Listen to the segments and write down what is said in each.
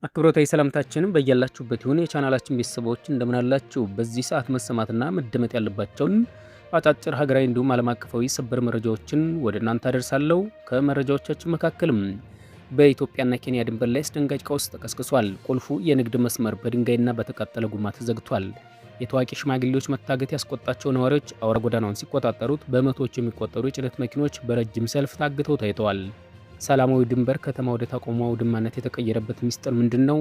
አክብሮታዊ ሰላምታችን በያላችሁበት ይሁን የቻናላችን ቤተሰቦች እንደምን አላችሁ? በዚህ ሰዓት መሰማትና መደመጥ ያለባቸውን አጫጭር ሀገራዊ እንዲሁም ዓለም አቀፋዊ ሰበር መረጃዎችን ወደ እናንተ አደርሳለሁ። ከመረጃዎቻችን መካከልም በኢትዮጵያና ኬንያ ድንበር ላይ አስደንጋጭ ቀውስ ተቀስቅሷል። ቁልፉ የንግድ መስመር በድንጋይና በተቃጠለ ጎማ ተዘግቷል። የታዋቂ ሽማግሌዎች መታገት ያስቆጣቸው ነዋሪዎች አውራ ጎዳናውን ሲቆጣጠሩት በመቶዎች የሚቆጠሩ የጭነት መኪኖች በረጅም ሰልፍ ታግተው ታይተዋል። ሰላማዊ ድንበር ከተማ ወደ ተቃውሞ አውድማነት የተቀየረበት ሚስጥር ምንድነው?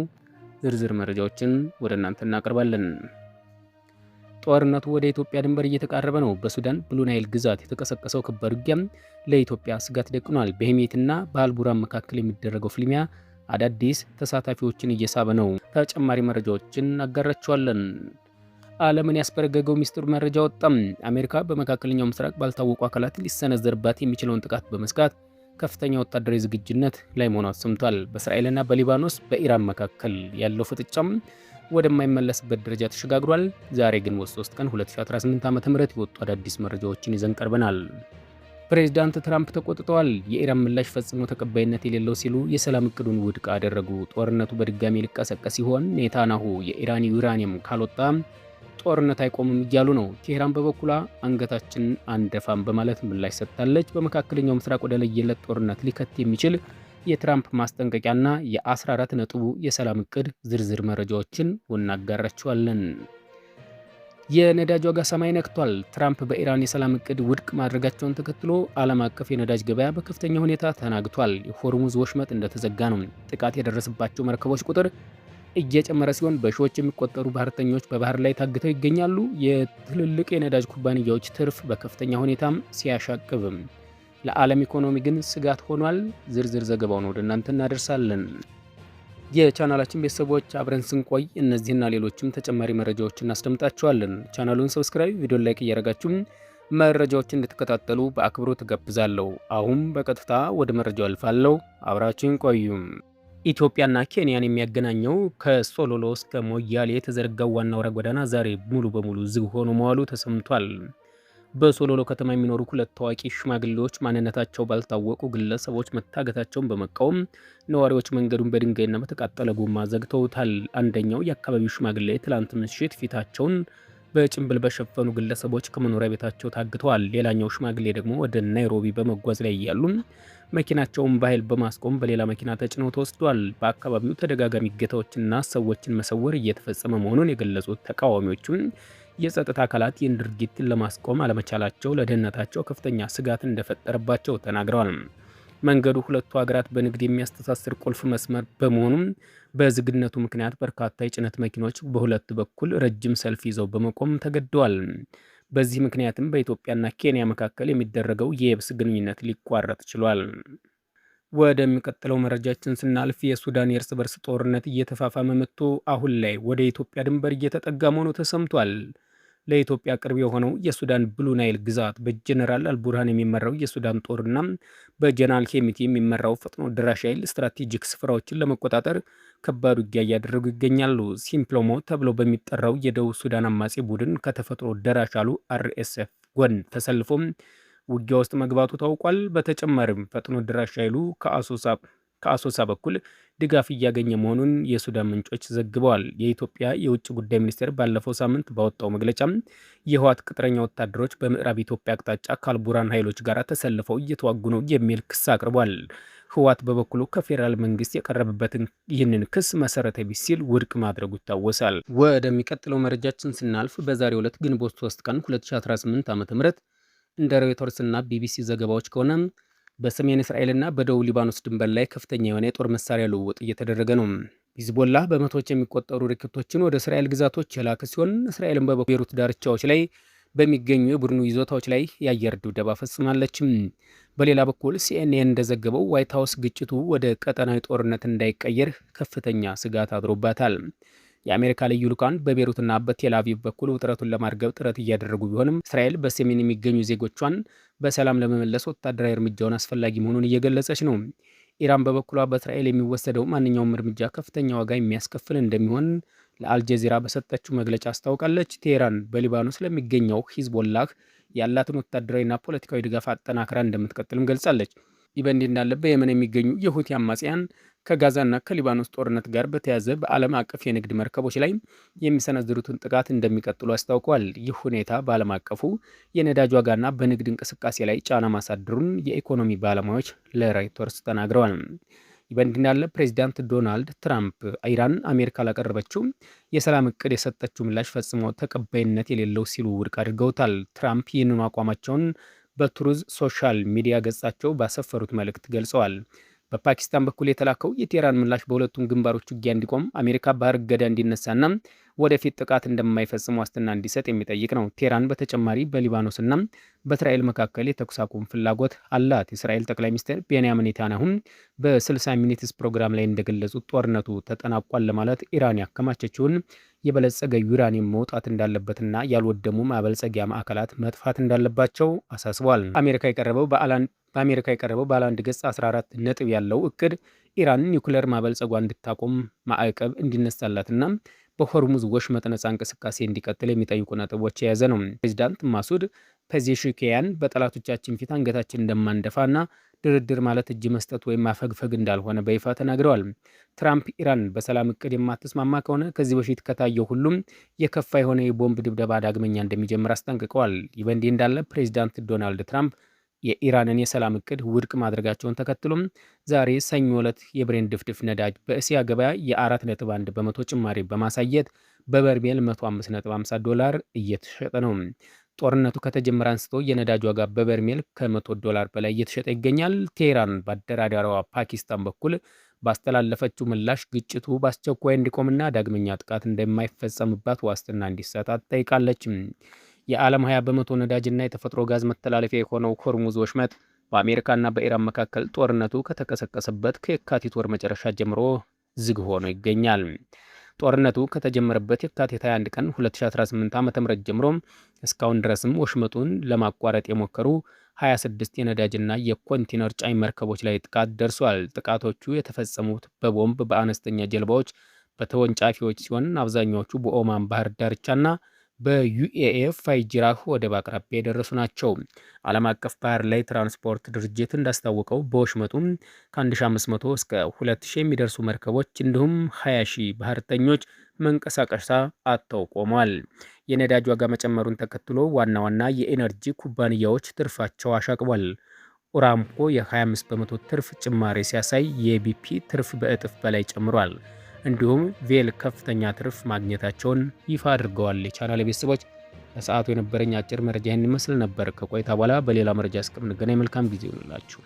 ዝርዝር መረጃዎችን ወደ እናንተ እናቀርባለን። ጦርነቱ ወደ ኢትዮጵያ ድንበር እየተቃረበ ነው። በሱዳን ብሉ ናይል ግዛት የተቀሰቀሰው ከባድ ውጊያም ለኢትዮጵያ ስጋት ደቅኗል። በሄሜትና በአልቡራን መካከል የሚደረገው ፍልሚያ አዳዲስ ተሳታፊዎችን እየሳበ ነው። ተጨማሪ መረጃዎችን አጋራቸዋለን። ዓለምን ያስበረገገው ሚስጥር መረጃ ወጣም። አሜሪካ በመካከለኛው ምስራቅ ባልታወቁ አካላት ሊሰነዘርባት የሚችለውን ጥቃት በመስጋት ከፍተኛ ወታደራዊ ዝግጁነት ላይ መሆኗ ተሰምቷል። በእስራኤልና በሊባኖስ በኢራን መካከል ያለው ፍጥጫም ወደማይመለስበት ደረጃ ተሸጋግሯል። ዛሬ ግንቦት 3 ቀን 2018 ዓ.ም የወጡ አዳዲስ መረጃዎችን ይዘን ቀርበናል። ፕሬዚዳንት ትራምፕ ተቆጥተዋል። የኢራን ምላሽ ፈጽሞ ተቀባይነት የሌለው ሲሉ የሰላም እቅዱን ውድቅ አደረጉ። ጦርነቱ በድጋሚ ሊቀሰቀስ ሲሆን ኔታንያሁ የኢራን ዩራኒየም ካልወጣ ጦርነት አይቆምም እያሉ ነው። ቴህራን በበኩሏ አንገታችን አንደፋም በማለት ምላሽ ሰጥታለች። በመካከለኛው ምስራቅ ወደ ለየለት ጦርነት ሊከት የሚችል የትራምፕ ማስጠንቀቂያና የ14 ነጥቡ የሰላም እቅድ ዝርዝር መረጃዎችን እናጋራችኋለን። የነዳጅ ዋጋ ሰማይ ነክቷል። ትራምፕ በኢራን የሰላም እቅድ ውድቅ ማድረጋቸውን ተከትሎ ዓለም አቀፍ የነዳጅ ገበያ በከፍተኛ ሁኔታ ተናግቷል። የሆርሙዝ ወሽመጥ እንደተዘጋ ነው። ጥቃት የደረሰባቸው መርከቦች ቁጥር እየጨመረ ሲሆን በሺዎች የሚቆጠሩ ባህርተኞች በባህር ላይ ታግተው ይገኛሉ። የትልልቅ የነዳጅ ኩባንያዎች ትርፍ በከፍተኛ ሁኔታም ሲያሻቅብም ለዓለም ኢኮኖሚ ግን ስጋት ሆኗል። ዝርዝር ዘገባውን ወደ እናንተ እናደርሳለን። የቻናላችን ቤተሰቦች አብረን ስንቆይ እነዚህና ሌሎችም ተጨማሪ መረጃዎችን እናስደምጣችኋለን። ቻናሉን ሰብስክራይብ፣ ቪዲዮ ላይክ እያደረጋችሁ መረጃዎችን እንድትከታተሉ በአክብሮት እጋብዛለሁ። አሁን በቀጥታ ወደ መረጃው አልፋለሁ። አብራችሁን ቆዩም። ኢትዮጵያና ኬንያን የሚያገናኘው ከሶሎሎ እስከ ሞያሌ የተዘረጋው ዋና አውራ ጎዳና ዛሬ ሙሉ በሙሉ ዝግ ሆኖ መዋሉ ተሰምቷል። በሶሎሎ ከተማ የሚኖሩ ሁለት ታዋቂ ሽማግሌዎች ማንነታቸው ባልታወቁ ግለሰቦች መታገታቸውን በመቃወም ነዋሪዎች መንገዱን በድንጋይና በተቃጠለ ጎማ ዘግተውታል። አንደኛው የአካባቢው ሽማግሌ ትላንት ምሽት ፊታቸውን በጭንብል በሸፈኑ ግለሰቦች ከመኖሪያ ቤታቸው ታግተዋል። ሌላኛው ሽማግሌ ደግሞ ወደ ናይሮቢ በመጓዝ ላይ እያሉ መኪናቸውን በኃይል በማስቆም በሌላ መኪና ተጭነው ተወስዷል። በአካባቢው ተደጋጋሚ እገታዎችና ሰዎችን መሰወር እየተፈጸመ መሆኑን የገለጹት ተቃዋሚዎቹም የጸጥታ አካላት ይህን ድርጊትን ለማስቆም አለመቻላቸው ለደህንነታቸው ከፍተኛ ስጋት እንደፈጠረባቸው ተናግረዋል። መንገዱ ሁለቱ ሀገራት በንግድ የሚያስተሳስር ቁልፍ መስመር በመሆኑም በዝግነቱ ምክንያት በርካታ የጭነት መኪኖች በሁለት በኩል ረጅም ሰልፍ ይዘው በመቆም ተገደዋል። በዚህ ምክንያትም በኢትዮጵያና ኬንያ መካከል የሚደረገው የየብስ ግንኙነት ሊቋረጥ ችሏል። ወደሚቀጥለው መረጃችን ስናልፍ የሱዳን የእርስ በርስ ጦርነት እየተፋፋመ መጥቶ አሁን ላይ ወደ ኢትዮጵያ ድንበር እየተጠጋ መሆኑ ተሰምቷል። ለኢትዮጵያ ቅርብ የሆነው የሱዳን ብሉ ናይል ግዛት በጀነራል አልቡርሃን የሚመራው የሱዳን ጦርና በጀነራል ሄሚቲ የሚመራው ፈጥኖ ድራሽ ኃይል ስትራቴጂክ ስፍራዎችን ለመቆጣጠር ከባድ ውጊያ እያደረጉ ይገኛሉ። ሲምፕሎሞ ተብሎ በሚጠራው የደቡብ ሱዳን አማጺ ቡድን ከተፈጥኖ ደራሽ ኃይሉ አርኤስኤፍ ጎን ተሰልፎም ውጊያ ውስጥ መግባቱ ታውቋል። በተጨማሪም ፈጥኖ ድራሽ ኃይሉ ከአሶሳ በኩል ድጋፍ እያገኘ መሆኑን የሱዳን ምንጮች ዘግበዋል። የኢትዮጵያ የውጭ ጉዳይ ሚኒስቴር ባለፈው ሳምንት ባወጣው መግለጫ የህወሓት ቅጥረኛ ወታደሮች በምዕራብ ኢትዮጵያ አቅጣጫ ከአልቡራን ኃይሎች ጋር ተሰልፈው እየተዋጉ ነው የሚል ክስ አቅርቧል። ህወሓት በበኩሉ ከፌዴራል መንግስት የቀረበበትን ይህንን ክስ መሰረተ ቢስ ሲል ውድቅ ማድረጉ ይታወሳል። ወደሚቀጥለው መረጃችን ስናልፍ በዛሬው ዕለት ግንቦት 3 ቀን 2018 ዓ.ም እንደ ሮይተርስና ቢቢሲ ዘገባዎች ከሆነ በሰሜን እስራኤልና በደቡብ ሊባኖስ ድንበር ላይ ከፍተኛ የሆነ የጦር መሳሪያ ልውውጥ እየተደረገ ነው። ሂዝቦላህ በመቶዎች የሚቆጠሩ ሮኬቶችን ወደ እስራኤል ግዛቶች የላከ ሲሆን እስራኤልን በቤሩት ዳርቻዎች ላይ በሚገኙ የቡድኑ ይዞታዎች ላይ የአየር ድብደባ ፈጽማለች። በሌላ በኩል ሲኤንኤን እንደዘገበው ዋይት ሀውስ ግጭቱ ወደ ቀጠናዊ ጦርነት እንዳይቀየር ከፍተኛ ስጋት አድሮባታል። የአሜሪካ ልዩ ልኡካን በቤሩትና በቴል አቪቭ በኩል ውጥረቱን ለማርገብ ጥረት እያደረጉ ቢሆንም እስራኤል በሰሜን የሚገኙ ዜጎቿን በሰላም ለመመለስ ወታደራዊ እርምጃውን አስፈላጊ መሆኑን እየገለጸች ነው። ኢራን በበኩሏ በእስራኤል የሚወሰደው ማንኛውም እርምጃ ከፍተኛ ዋጋ የሚያስከፍል እንደሚሆን ለአልጀዚራ በሰጠችው መግለጫ አስታውቃለች። ቴህራን በሊባኖስ ለሚገኘው ሂዝቦላህ ያላትን ወታደራዊና ፖለቲካዊ ድጋፍ አጠናክራ እንደምትቀጥልም ገልጻለች። ይህ በእንዲህ እንዳለ በየመን የሚገኙ የሁቲ አማጽያን ከጋዛና ከሊባኖስ ጦርነት ጋር በተያያዘ በዓለም አቀፍ የንግድ መርከቦች ላይ የሚሰነዝሩትን ጥቃት እንደሚቀጥሉ አስታውቀዋል። ይህ ሁኔታ በዓለም አቀፉ የነዳጅ ዋጋና በንግድ እንቅስቃሴ ላይ ጫና ማሳደሩን የኢኮኖሚ ባለሙያዎች ለሮይተርስ ተናግረዋል። ይህ በእንዲህ እንዳለ ፕሬዚዳንት ዶናልድ ትራምፕ ኢራን አሜሪካ ላቀረበችው የሰላም እቅድ የሰጠችው ምላሽ ፈጽሞ ተቀባይነት የሌለው ሲሉ ውድቅ አድርገውታል። ትራምፕ ይህንኑ አቋማቸውን በትሩዝ ሶሻል ሚዲያ ገጻቸው ባሰፈሩት መልእክት ገልጸዋል። በፓኪስታን በኩል የተላከው የቴህራን ምላሽ በሁለቱም ግንባሮች ውጊያ እንዲቆም፣ አሜሪካ ባህር እገዳ እንዲነሳና ወደፊት ጥቃት እንደማይፈጽም ዋስትና እንዲሰጥ የሚጠይቅ ነው። ቴህራን በተጨማሪ በሊባኖስና በእስራኤል መካከል የተኩስ አቁም ፍላጎት አላት። የእስራኤል ጠቅላይ ሚኒስትር ቤንያሚን ኔታንያሁም በ60 ሚኒትስ ፕሮግራም ላይ እንደገለጹት ጦርነቱ ተጠናቋል ለማለት ኢራን ያከማቸችውን የበለጸገ ዩራኒየም መውጣት እንዳለበትና ያልወደሙ ማበልጸጊያ ማዕከላት መጥፋት እንዳለባቸው አሳስበዋል። በአሜሪካ የቀረበው ባለ አንድ ገጽ 14 ነጥብ ያለው እቅድ ኢራን ኒውክሌር ማበልጸጓ እንድታቆም፣ ማዕቀብ እንዲነሳላትና በሆርሙዝ ወሽመጥ ነጻ እንቅስቃሴ እንዲቀጥል የሚጠይቁ ነጥቦች የያዘ ነው። ፕሬዚዳንት ማሱድ ፔዜሽኪያን በጠላቶቻችን ፊት አንገታችን እንደማንደፋና ድርድር ማለት እጅ መስጠት ወይም ማፈግፈግ እንዳልሆነ በይፋ ተናግረዋል። ትራምፕ ኢራን በሰላም እቅድ የማትስማማ ከሆነ ከዚህ በፊት ከታየው ሁሉም የከፋ የሆነ የቦምብ ድብደባ ዳግመኛ እንደሚጀምር አስጠንቅቀዋል። ይህ በእንዲህ እንዳለ ፕሬዚዳንት ዶናልድ ትራምፕ የኢራንን የሰላም እቅድ ውድቅ ማድረጋቸውን ተከትሎም ዛሬ ሰኞ ዕለት የብሬንት ድፍድፍ ነዳጅ በእስያ ገበያ የ4.1 በመቶ ጭማሪ በማሳየት በበርሜል $105.50 እየተሸጠ ነው። ጦርነቱ ከተጀመረ አንስቶ የነዳጅ ዋጋ በበርሜል $100 በላይ እየተሸጠ ይገኛል። ቴህራን በአደራዳሪዋ ፓኪስታን በኩል ባስተላለፈችው ምላሽ ግጭቱ በአስቸኳይ እንዲቆምና ዳግመኛ ጥቃት እንደማይፈጸምባት ዋስትና እንዲሰጣት ጠይቃለች። የዓለም 20 በመቶ ነዳጅና የተፈጥሮ ጋዝ መተላለፊያ የሆነው ሆርሙዝ ወሽመጥ በአሜሪካና በኢራን መካከል ጦርነቱ ከተቀሰቀሰበት ከየካቲት ወር መጨረሻ ጀምሮ ዝግ ሆኖ ይገኛል። ጦርነቱ ከተጀመረበት የካቲት 21 ቀን 2018 ዓ.ም ጀምሮ እስካሁን ድረስም ወሽመጡን ለማቋረጥ የሞከሩ 26 የነዳጅና የኮንቴነር ጫኝ መርከቦች ላይ ጥቃት ደርሷል። ጥቃቶቹ የተፈጸሙት በቦምብ፣ በአነስተኛ ጀልባዎች፣ በተወንጫፊዎች ሲሆን አብዛኛዎቹ በኦማን ባህር ዳርቻና በዩኤኤ ፋይጅራህ ወደብ አቅራቢያ የደረሱ ናቸው። ዓለም አቀፍ ባህር ላይ ትራንስፖርት ድርጅት እንዳስታወቀው በወሽመጡም ከ1500 እስከ 2000 የሚደርሱ መርከቦች እንዲሁም 20,000 ባህርተኞች መንቀሳቀሻ አጥተው ቆመዋል። የነዳጅ ዋጋ መጨመሩን ተከትሎ ዋና ዋና የኤነርጂ ኩባንያዎች ትርፋቸው አሻቅቧል። ኦራምኮ የ25 በመቶ ትርፍ ጭማሪ ሲያሳይ የቢፒ ትርፍ በእጥፍ በላይ ጨምሯል። እንዲሁም ቬል ከፍተኛ ትርፍ ማግኘታቸውን ይፋ አድርገዋል። የቻናል ቤተሰቦች ለሰዓቱ የነበረኝ አጭር መረጃ ይህን ይመስል ነበር። ከቆይታ በኋላ በሌላ መረጃ እስከምንገናኝ መልካም ጊዜ ይሁንላችሁ።